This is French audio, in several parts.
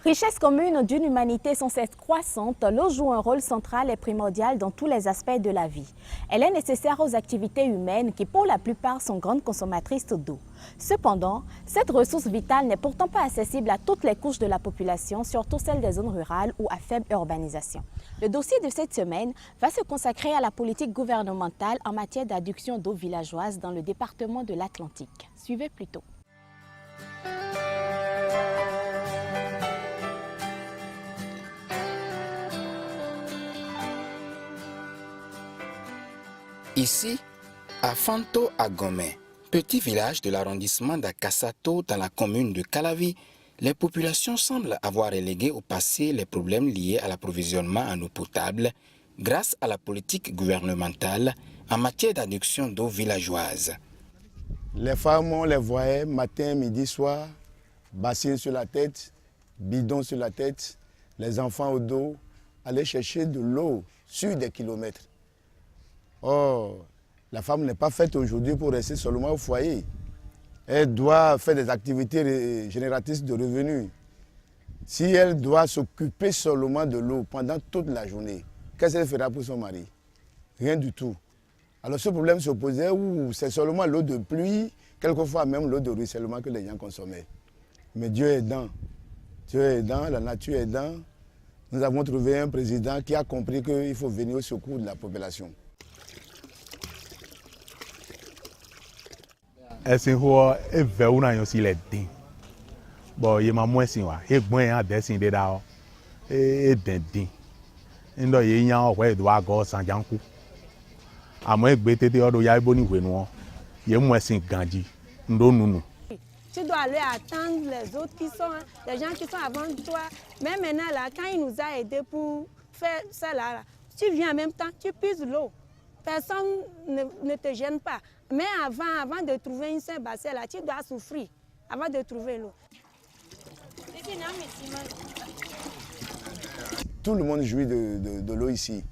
Richesse commune d'une humanité sans cesse croissante, l'eau joue un rôle central et primordial dans tous les aspects de la vie. Elle est nécessaire aux activités humaines qui, pour la plupart, sont grandes consommatrices d'eau. Cependant, cette ressource vitale n'est pourtant pas accessible à toutes les couches de la population, surtout celles des zones rurales ou à faible urbanisation. Le dossier de cette semaine va se consacrer à la politique gouvernementale en matière d'adduction d'eau villageoise dans le département de l'Atlantique. Suivez plutôt. Ici, à Fanto à Gomé, petit village de l'arrondissement d'Akassato dans la commune de Calavi, les populations semblent avoir relégué au passé les problèmes liés à l'approvisionnement en eau potable grâce à la politique gouvernementale en matière d'adduction d'eau villageoise. Les femmes, on les voyait matin, midi, soir, bassines sur la tête, bidons sur la tête, les enfants au dos, aller chercher de l'eau sur des kilomètres. Or, la femme n'est pas faite aujourd'hui pour rester seulement au foyer. Elle doit faire des activités génératrices de revenus. Si elle doit s'occuper seulement de l'eau pendant toute la journée, qu'est-ce qu'elle fera pour son mari? Rien du tout. Alors ce problème se posait où c'est seulement l'eau de pluie, quelquefois même l'eau de ruissellement que les gens consommaient. Mais Dieu est aidant, la nature est aidant. Nous avons trouvé un président qui a compris qu'il faut venir au secours de la population. Esin ho eve una yo si le din bo ye ma mo esin wa e gbon yan desin de da o den din ndo ye yan o we do ago sanjanku amo egbe tete odo ya ibo ni we nu o ye mo esin ganji ndo nunu. Tu dois aller attendre les autres qui sont, les gens qui sont avant toi. Mais maintenant, là, quand il nous a aidés pour faire ça, là, tu viens en même temps, tu puises l'eau. Personne ne te gêne pas. Mais avant de trouver une seule bassin, là, tu dois souffrir avant de trouver l'eau. Tout le monde jouit de l'eau ici.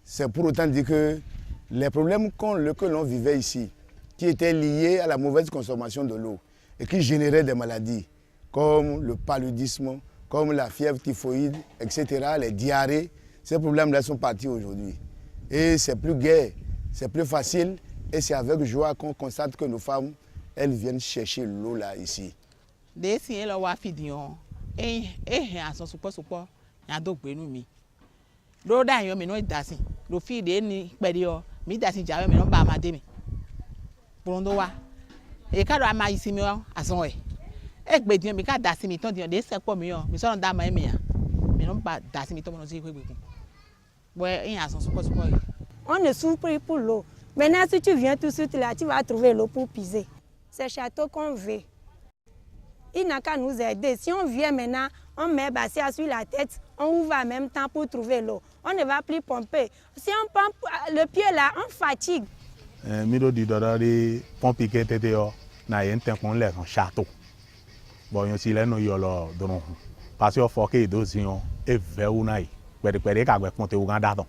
C'est pour autant dire que les problèmes que l'on vivait ici, qui étaient liés à la mauvaise consommation de l'eau et qui généraient des maladies comme le paludisme, comme la fièvre typhoïde, etc., les diarrhées, ces problèmes-là sont partis aujourd'hui. Et c'est plus gai, c'est plus facile et c'est avec joie qu'on constate que nos femmes, elles viennent chercher l'eau là ici. On ne souffre plus pour l'eau. Maintenant, si tu viens tout de suite là, tu vas trouver l'eau pour puiser. C'est le château qu'on veut. Il n'a qu'à nous aider. Si on vient maintenant, on met bassin sur la tête, on ouvre en même temps pour trouver l'eau. On ne va plus pomper. Si on pompe le pied là, on fatigue. Mido di dodori pompi ke tete yo na yen ten kon le kan château. Bon yon si le no yo lo donon. Parce que faut que dosi yon e ve ou nai. Pere ka gwe ponte Uganda don.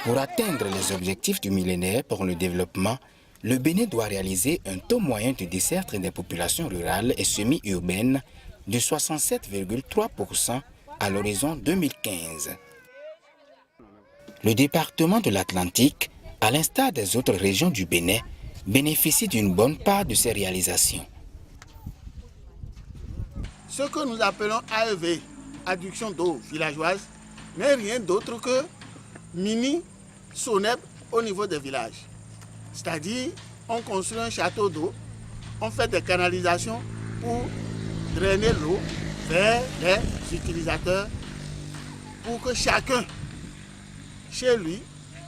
Pour atteindre les objectifs du millénaire pour le développement, le Bénin doit réaliser un taux moyen de desserte des populations rurales et semi-urbaines de 67,3% à l'horizon 2015. Le département de l'Atlantique, à l'instar des autres régions du Bénin, bénéficie d'une bonne part de ces réalisations. Ce que nous appelons AEV, adduction d'eau villageoise, n'est rien d'autre que mini SONEP au niveau des villages. C'est-à-dire, on construit un château d'eau, on fait des canalisations pour drainer l'eau vers les utilisateurs pour que chacun, chez lui,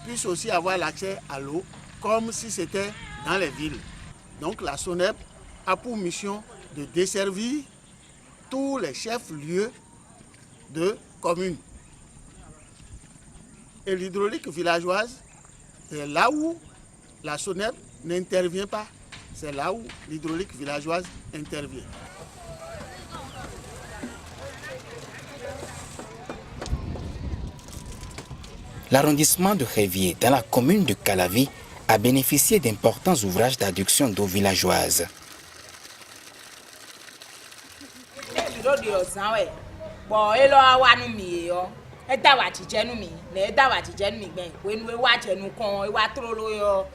puisse aussi avoir l'accès à l'eau comme si c'était dans les villes. Donc la SONEP a pour mission de desservir tous les chefs-lieux de communes. Et l'hydraulique villageoise, c'est là où la SONEP n'intervient pas. C'est là où l'hydraulique villageoise intervient. L'arrondissement de Révier, dans la commune de Calavi, a bénéficié d'importants ouvrages d'adduction d'eau villageoise. de ozan we bo e lo wa nu mi yo e da wa jije nu mi le da wa jije nu mi gben we nu we wa je nu kan e wa trolo yo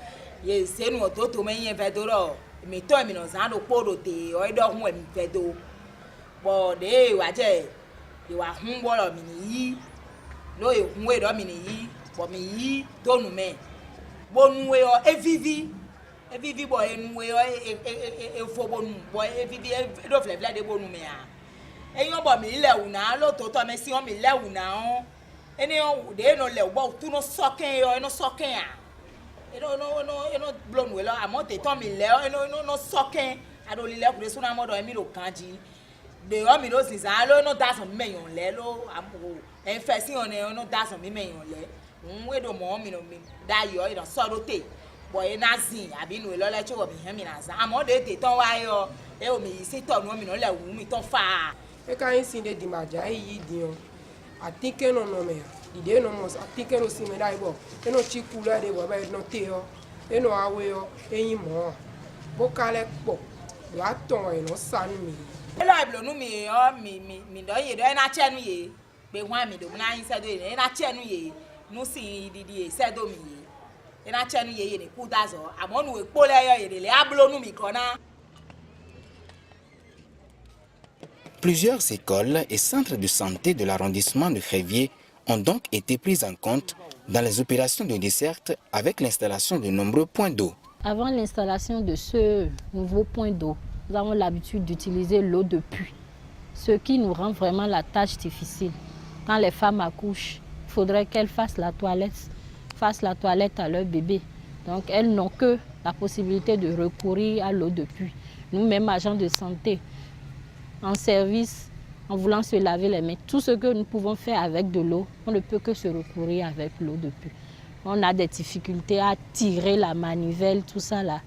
ye se nu ototo me yen fe do ro mi to mi no zan do podo te o e do hun e mi fe do bo de wa je e wa hun wo lo mi ni yi lo e hun we do mi ni yi bo mi yi do nu me bo nu we yo e vivi boy enu we e fo bonu boy e vivi e do fle de bonu me a eyan bo mi le una lo to to me si on mi le una on eni on de no le bo tu no soken yo no soken a e no blown we lo amo te to mi le no soken a do le ku de suna mo do mi lo kanji de o mi lo sin sa lo no da so mi meyan le lo amo en fe si on no da so mi meyan le we do mo mi no mi da yo e do so do te boy na zin abi nu lo le che wo mi han mi na za amo de te ton wa yo e o mi si to nu mi no le wu mi ton fa e ka yin sin de di maja yi di o atike no no me di de no mo atike no si me dai bo e no chi ku le de bo ba no te o e no awe o eyin mo bo ka le po do aton e no sa nu mi e lo iblo nu mi o mi do ye do e na che nu ye pe hwan mi do na yin se do e na che nu ye nu si di e se do mi ye Plusieurs écoles et centres de santé de l'arrondissement de Crévier ont donc été prises en compte dans les opérations de desserte avec l'installation de nombreux points d'eau. Avant l'installation de ce nouveau point d'eau, nous avons l'habitude d'utiliser l'eau de puits, ce qui nous rend vraiment la tâche difficile. Quand les femmes accouchent, il faudrait qu'elles fassent la toilette à leur bébé. Donc elles n'ont que la possibilité de recourir à l'eau de puits. Nous-mêmes, agents de santé, en service, en voulant se laver les mains, tout ce que nous pouvons faire avec de l'eau, on ne peut que se recourir avec l'eau de puits. On a des difficultés à tirer la manivelle, tout ça là.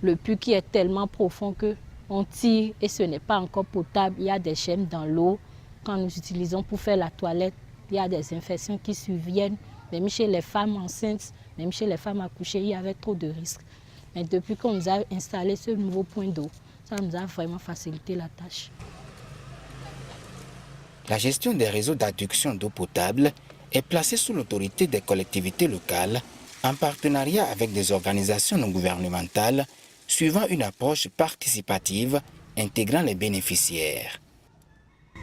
Le puits qui est tellement profond qu'on tire et ce n'est pas encore potable. Il y a des gemmes dans l'eau. Quand nous utilisons pour faire la toilette, il y a des infections qui surviennent. Même chez les femmes enceintes, même chez les femmes accouchées, il y avait trop de risques. Mais depuis qu'on nous a installé ce nouveau point d'eau, ça nous a vraiment facilité la tâche. La gestion des réseaux d'adduction d'eau potable est placée sous l'autorité des collectivités locales en partenariat avec des organisations non gouvernementales suivant une approche participative intégrant les bénéficiaires.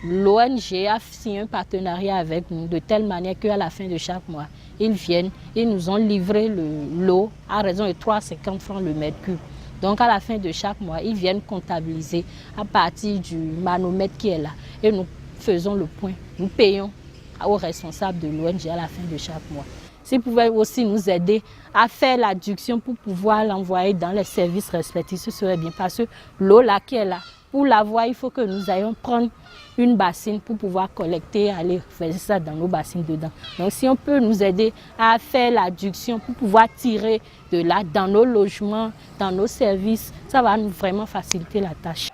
L'ONG a signé un partenariat avec nous de telle manière qu'à la fin de chaque mois, ils viennent et nous ont livré l'eau à raison de 3,50 francs le mètre cube. Donc à la fin de chaque mois, ils viennent comptabiliser à partir du manomètre qui est là. Et nous faisons le point. Nous payons aux responsables de l'ONG à la fin de chaque mois. S'ils pouvaient aussi nous aider à faire l'adduction pour pouvoir l'envoyer dans les services respectifs, ce serait bien. Parce que l'eau là qui est là, pour l'avoir, il faut que nous ayons prendre une bassine pour pouvoir collecter et aller faire ça dans nos bassines dedans. Donc si on peut nous aider à faire l'adduction pour pouvoir tirer de là dans nos logements, dans nos services, ça va nous vraiment faciliter la tâche.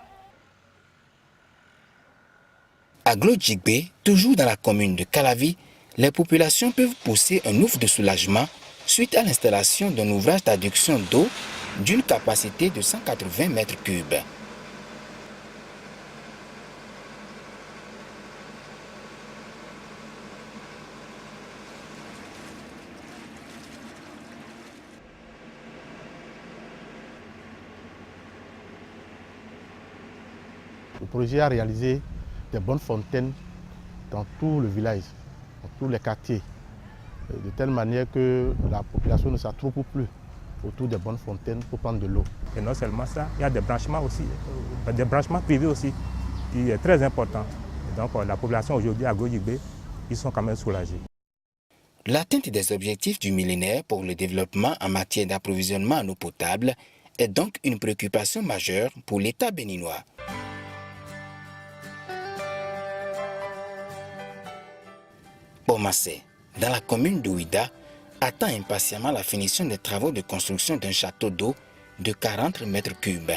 À Glodjigbe, toujours dans la commune de Calavi, les populations peuvent pousser un ouf de soulagement suite à l'installation d'un ouvrage d'adduction d'eau d'une capacité de 180 mètres cubes. Le projet a réalisé des bonnes fontaines dans tout le village, dans tous les quartiers, de telle manière que la population ne s'attroupe plus autour des bonnes fontaines pour prendre de l'eau. Et non seulement ça, il y a des branchements aussi, des branchements privés aussi, qui est très important. Et donc la population aujourd'hui à Glodjigbe, ils sont quand même soulagés. L'atteinte des objectifs du millénaire pour le développement en matière d'approvisionnement en eau potable est donc une préoccupation majeure pour l'État béninois. Bomassé, dans la commune d'Ouida, attend impatiemment la finition des travaux de construction d'un château d'eau de 40 mètres cubes.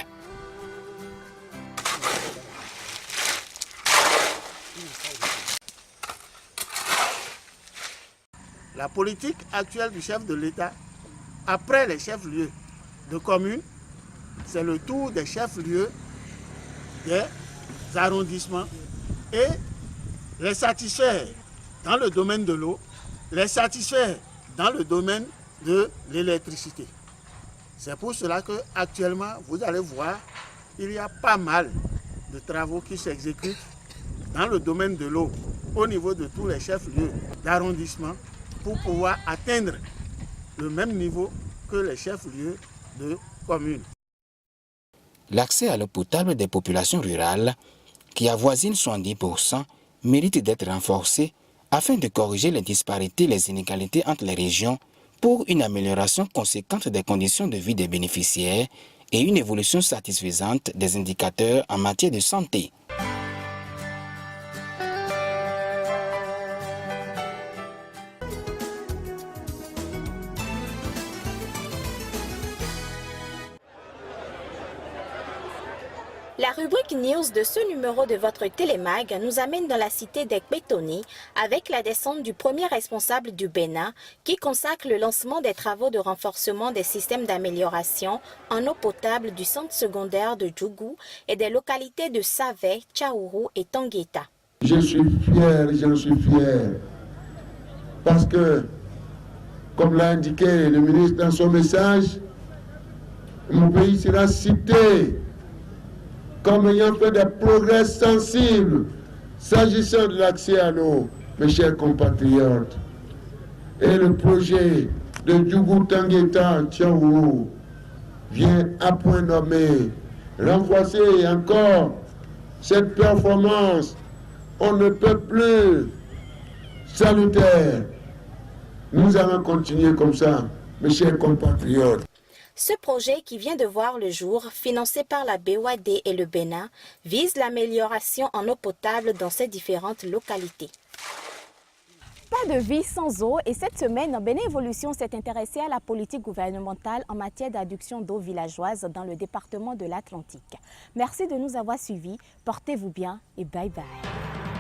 La politique actuelle du chef de l'État, après les chefs-lieux de communes, c'est le tour des chefs-lieux des arrondissements et les satisfaire dans le domaine de l'eau, les satisfaire dans le domaine de l'électricité. C'est pour cela qu'actuellement, vous allez voir, il y a pas mal de travaux qui s'exécutent dans le domaine de l'eau au niveau de tous les chefs-lieux d'arrondissement pour pouvoir atteindre le même niveau que les chefs-lieux de communes. L'accès à l'eau potable des populations rurales, qui avoisine 70%, mérite d'être renforcé afin de corriger les disparités et les inégalités entre les régions pour une amélioration conséquente des conditions de vie des bénéficiaires et une évolution satisfaisante des indicateurs en matière de santé. La rubrique News de ce numéro de votre Télémag nous amène dans la cité d'Ekbetoni avec la descente du premier responsable du Bénin qui consacre le lancement des travaux de renforcement des systèmes d'amélioration en eau potable du centre secondaire de Djougou et des localités de Savé, Tchaourou et Tangueta. Je suis fier, parce que, comme l'a indiqué le ministre dans son message, mon pays sera cité comme ayant fait des progrès sensibles s'agissant de l'accès à l'eau, mes chers compatriotes. Et le projet de Djougou Tangueta Tchaourou vient à point nommé renforcer encore cette performance. On ne peut plus salutaire. Nous allons continuer comme ça, mes chers compatriotes. Ce projet qui vient de voir le jour, financé par la BOAD et le Bénin, vise l'amélioration en eau potable dans ces différentes localités. Pas de vie sans eau et cette semaine, Bénin Évolution s'est intéressé à la politique gouvernementale en matière d'adduction d'eau villageoise dans le département de l'Atlantique. Merci de nous avoir suivis, portez-vous bien et bye bye.